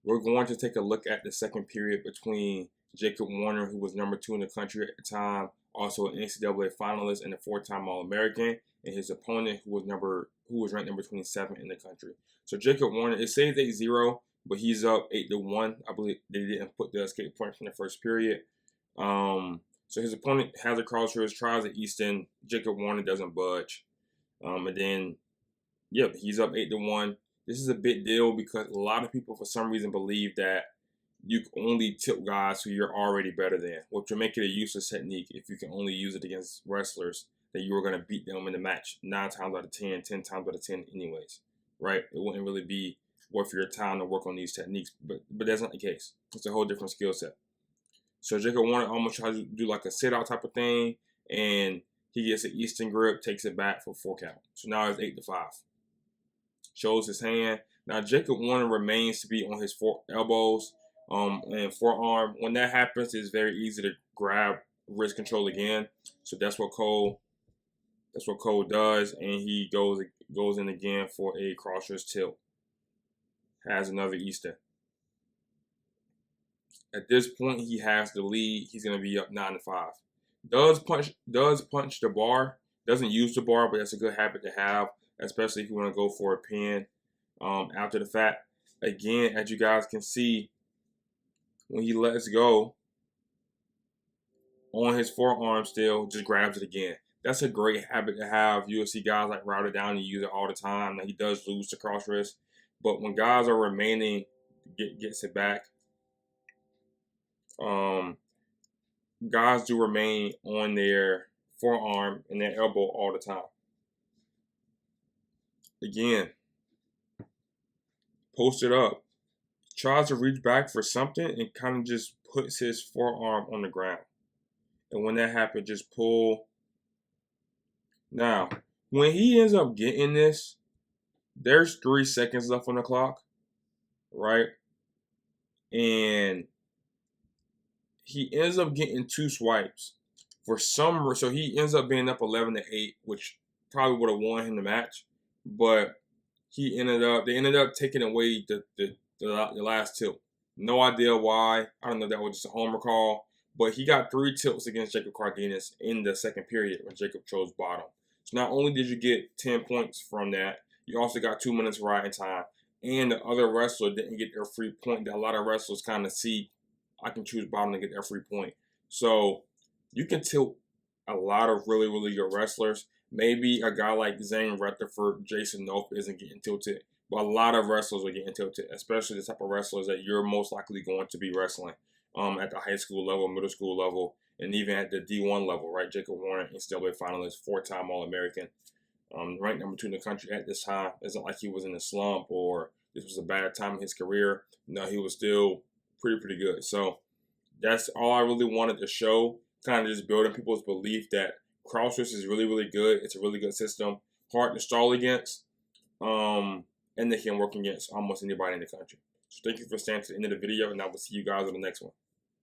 We're going to take a look at the second period between Jacob Warner, who was number 2 in the country at the time, also an NCAA finalist and a 4-time All-American, and his opponent, who was ranked number 27 in the country. So Jacob Warner, it says 8-0, but he's up 8-1. I believe they didn't put the escape point from the first period. So his opponent has a crossroads, tries at Easton. Jacob Warner doesn't budge. And then, yep, he's up 8-1. This is a big deal because a lot of people, for some reason, believe that you can only tip guys who you're already better than, which will make it a useless technique if you can only use it against wrestlers that you were going to beat them in the match 9 times out of 10, 10 times out of 10 anyways, right? It wouldn't really be worth your time to work on these techniques, but that's not the case. It's a whole different skill set. So Jacob Warner almost tries to do like a sit-out type of thing, and he gets an Easton grip, takes it back for 4 count. So now it's 8-5. Shows his hand. Now Jacob Warner remains to be on his elbows and forearm. When that happens, it's very easy to grab wrist control again. So that's what Cole does, and he goes in again for a crosswise tilt. Has another Easton. At this point, he has the lead. He's going to be up 9-5. Does punch the bar. Doesn't use the bar, but that's a good habit to have, especially if you want to go for a pin after the fact. Again, as you guys can see, when he lets go on his forearm still, just grabs it again. That's a great habit to have. You'll see guys like Ryder Downey use it all the time. Now, he does lose to cross wrist, but when guys are remaining, gets it back. Guys do remain on their forearm and their elbow all the time. Again, post it up. Tries to reach back for something and kind of just puts his forearm on the ground. And when that happens, just pull. Now, when he ends up getting this, there's 3 seconds left on the clock, right? And he ends up getting 2 swipes so he ends up being up 11-8, which probably would have won him the match, but they ended up taking away the last tilt. No idea why. I don't know if that was just a homer call, but he got 3 tilts against Jacob Cardenas in the second period when Jacob chose bottom. So not only did you get 10 points from that, you also got 2 minutes riding time, and the other wrestler didn't get their free point. That a lot of wrestlers kind of see, I can choose bottom to get their free point. So you can tilt a lot of really, really good wrestlers. Maybe a guy like Zane Rutherford, Jason Nope isn't getting tilted, but a lot of wrestlers are getting tilted, especially the type of wrestlers that you're most likely going to be wrestling at the high school level, middle school level, and even at the D1 level, right? Jacob Warner, NCAA finalist, 4-time All-American, ranked number 2 in the country at this time. It's not like he was in a slump or this was a bad time in his career. No, he was still pretty good. So that's all I really wanted to show, kind of just building people's belief that crosswise is really, really good. It's a really good system, hard to stall against, and they can work against almost anybody in the country. So thank you for staying to the end of the video, and I will see you guys on the next one.